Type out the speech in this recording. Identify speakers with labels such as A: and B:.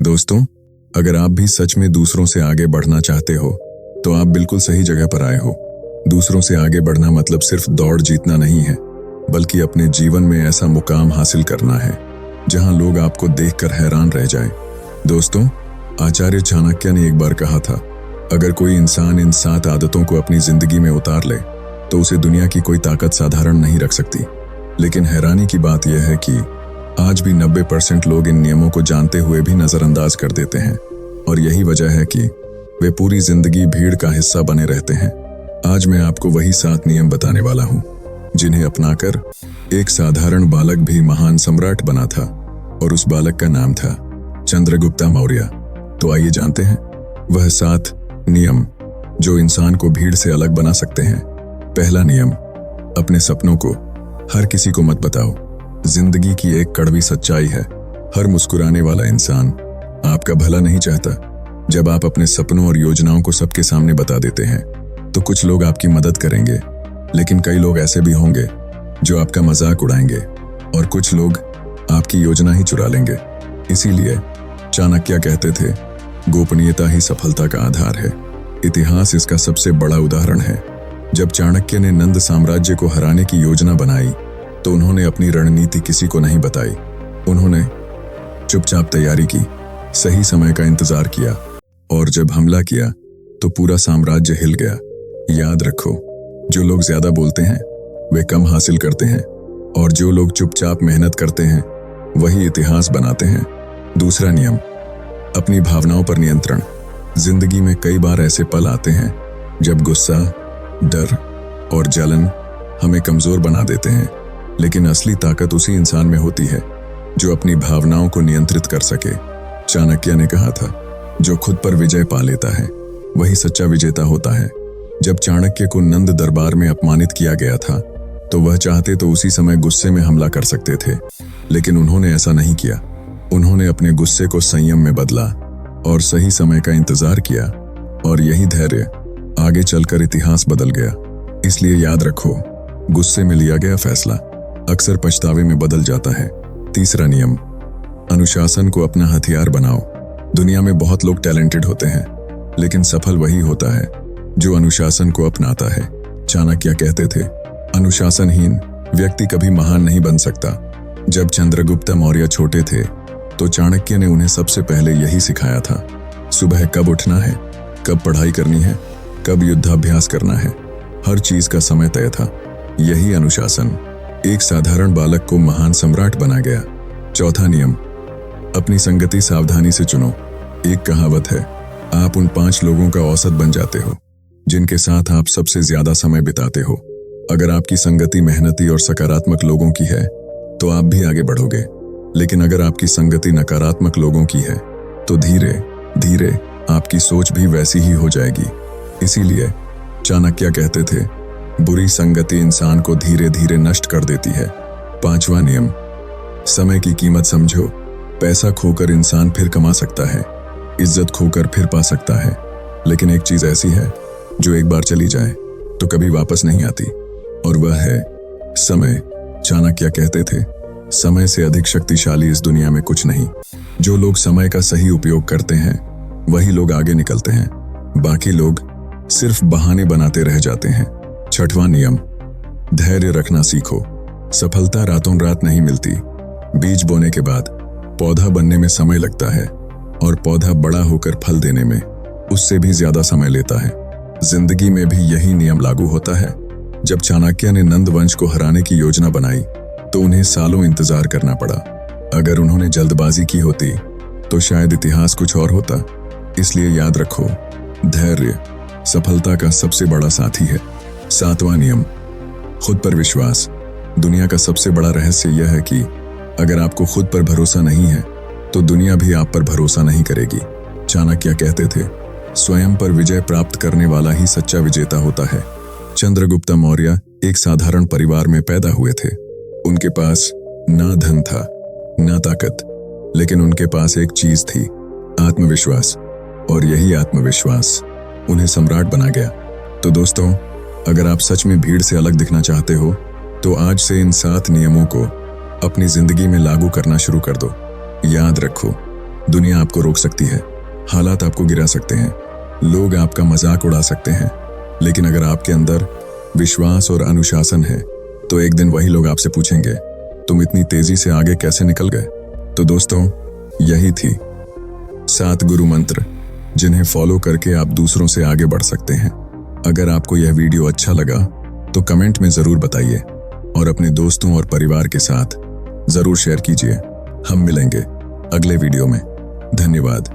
A: दोस्तों, अगर आप भी सच में दूसरों से आगे बढ़ना चाहते हो तो आप बिल्कुल सही जगह पर आए हो। दूसरों से आगे बढ़ना मतलब सिर्फ दौड़ जीतना नहीं है, बल्कि अपने जीवन में ऐसा मुकाम हासिल करना है जहां लोग आपको देखकर हैरान रह जाएं। दोस्तों, आचार्य चाणक्य ने एक बार कहा था, अगर कोई इंसान इन 7 आदतों को अपनी जिंदगी में उतार ले तो उसे दुनिया की कोई ताकत साधारण नहीं रख सकती। लेकिन हैरानी की बात यह है कि आज भी 90% लोग इन नियमों को जानते हुए भी नजरअंदाज कर देते हैं, और यही वजह है कि वे पूरी जिंदगी भीड़ का हिस्सा बने रहते हैं। आज मैं आपको वही 7 नियम बताने वाला हूं जिन्हें अपनाकर एक साधारण बालक भी महान सम्राट बना था, और उस बालक का नाम था चंद्रगुप्त मौर्य। तो आइए जानते हैं वह 7 नियम जो इंसान को भीड़ से अलग बना सकते हैं। पहला नियम, अपने सपनों को हर किसी को मत बताओ। जिंदगी की एक कड़वी सच्चाई है, हर मुस्कुराने वाला इंसान आपका भला नहीं चाहता। जब आप अपने सपनों और योजनाओं को सबके सामने बता देते हैं तो कुछ लोग आपकी मदद करेंगे, लेकिन कई लोग ऐसे भी होंगे जो आपका मजाक उड़ाएंगे, और कुछ लोग आपकी योजना ही चुरा लेंगे। इसीलिए चाणक्य कहते थे, गोपनीयता ही सफलता का आधार है। इतिहास इसका सबसे बड़ा उदाहरण है। जब चाणक्य ने नंद साम्राज्य को हराने की योजना बनाई तो उन्होंने अपनी रणनीति किसी को नहीं बताई। उन्होंने चुपचाप तैयारी की, सही समय का इंतजार किया, और जब हमला किया तो पूरा साम्राज्य हिल गया। याद रखो, जो लोग ज्यादा बोलते हैं वे कम हासिल करते हैं, और जो लोग चुपचाप मेहनत करते हैं वही इतिहास बनाते हैं। दूसरा नियम, अपनी भावनाओं पर नियंत्रण। जिंदगी में कई बार ऐसे पल आते हैं जब गुस्सा, डर और जलन हमें कमजोर बना देते हैं, लेकिन असली ताकत उसी इंसान में होती है जो अपनी भावनाओं को नियंत्रित कर सके। चाणक्य ने कहा था, जो खुद पर विजय पा लेता है वही सच्चा विजेता होता है। जब चाणक्य को नंद दरबार में अपमानित किया गया था तो वह चाहते तो उसी समय गुस्से में हमला कर सकते थे, लेकिन उन्होंने ऐसा नहीं किया। उन्होंने अपने गुस्से को संयम में बदला और सही समय का इंतजार किया, और यही धैर्य आगे चलकर इतिहास बदल गया। इसलिए याद रखो, गुस्से में लिया गया फैसला अक्सर पछतावे में बदल जाता है। तीसरा नियम, अनुशासन को अपना हथियार बनाओ। दुनिया में बहुत लोग टैलेंटेड होते हैं, लेकिन सफल वही होता है जो अनुशासन को अपनाता है। चाणक्य कहते थे, अनुशासनहीन व्यक्ति कभी महान नहीं बन सकता। जब चंद्रगुप्त मौर्य छोटे थे तो चाणक्य ने उन्हें सबसे पहले यही सिखाया था। सुबह कब उठना है, कब पढ़ाई करनी है, कब युद्धाभ्यास करना है, हर चीज का समय तय था। यही अनुशासन एक साधारण बालक को महान सम्राट बना गया। चौथा नियम, अपनी संगति सावधानी से चुनो। एक कहावत है, आप उन 5 लोगों का औसत बन जाते हो जिनके साथ आप सबसे ज्यादा समय बिताते हो। अगर आपकी संगति मेहनती और सकारात्मक लोगों की है तो आप भी आगे बढ़ोगे, लेकिन अगर आपकी संगति नकारात्मक लोगों की है तो धीरे धीरे आपकी सोच भी वैसी ही हो जाएगी। इसीलिए चाणक्य कहते थे, बुरी संगति इंसान को धीरे धीरे नष्ट कर देती है। 5वां नियम, समय की कीमत समझो। पैसा खोकर इंसान फिर कमा सकता है, इज्जत खोकर फिर पा सकता है, लेकिन एक चीज ऐसी है जो एक बार चली जाए तो कभी वापस नहीं आती, और वह है समय। चाणक्य कहते थे, समय से अधिक शक्तिशाली इस दुनिया में कुछ नहीं। जो लोग समय का सही उपयोग करते हैं वही लोग आगे निकलते हैं, बाकी लोग सिर्फ बहाने बनाते रह जाते हैं। 6वां नियम, धैर्य रखना सीखो। सफलता रातों रात नहीं मिलती। बीज बोने के बाद पौधा बनने में समय लगता है, और पौधा बड़ा होकर फल देने में उससे भी ज्यादा समय लेता है। जिंदगी में भी यही नियम लागू होता है। जब चाणक्य ने नंद वंश को हराने की योजना बनाई तो उन्हें सालों इंतजार करना पड़ा। अगर उन्होंने जल्दबाजी की होती तो शायद इतिहास कुछ और होता। इसलिए याद रखो, धैर्य सफलता का सबसे बड़ा साथी है। 7वां नियम, खुद पर विश्वास। दुनिया का सबसे बड़ा रहस्य यह है कि अगर आपको खुद पर भरोसा नहीं है तो दुनिया भी आप पर भरोसा नहीं करेगी। चाणक्य कहते थे, स्वयं पर विजय प्राप्त करने वाला ही सच्चा विजेता होता है। चंद्रगुप्त मौर्य एक साधारण परिवार में पैदा हुए थे। उनके पास ना धन था ना ताकत, लेकिन उनके पास एक चीज थी, आत्मविश्वास, और यही आत्मविश्वास उन्हें सम्राट बना गया। तो दोस्तों, अगर आप सच में भीड़ से अलग दिखना चाहते हो तो आज से इन 7 नियमों को अपनी जिंदगी में लागू करना शुरू कर दो। याद रखो, दुनिया आपको रोक सकती है, हालात आपको गिरा सकते हैं, लोग आपका मजाक उड़ा सकते हैं, लेकिन अगर आपके अंदर विश्वास और अनुशासन है तो एक दिन वही लोग आपसे पूछेंगे, तुम इतनी तेजी से आगे कैसे निकल गए? तो दोस्तों, यही थी 7 गुरु मंत्र जिन्हें फॉलो करके आप दूसरों से आगे बढ़ सकते हैं। अगर आपको यह वीडियो अच्छा लगा तो कमेंट में जरूर बताइए और अपने दोस्तों और परिवार के साथ जरूर शेयर कीजिए। हम मिलेंगे अगले वीडियो में। धन्यवाद।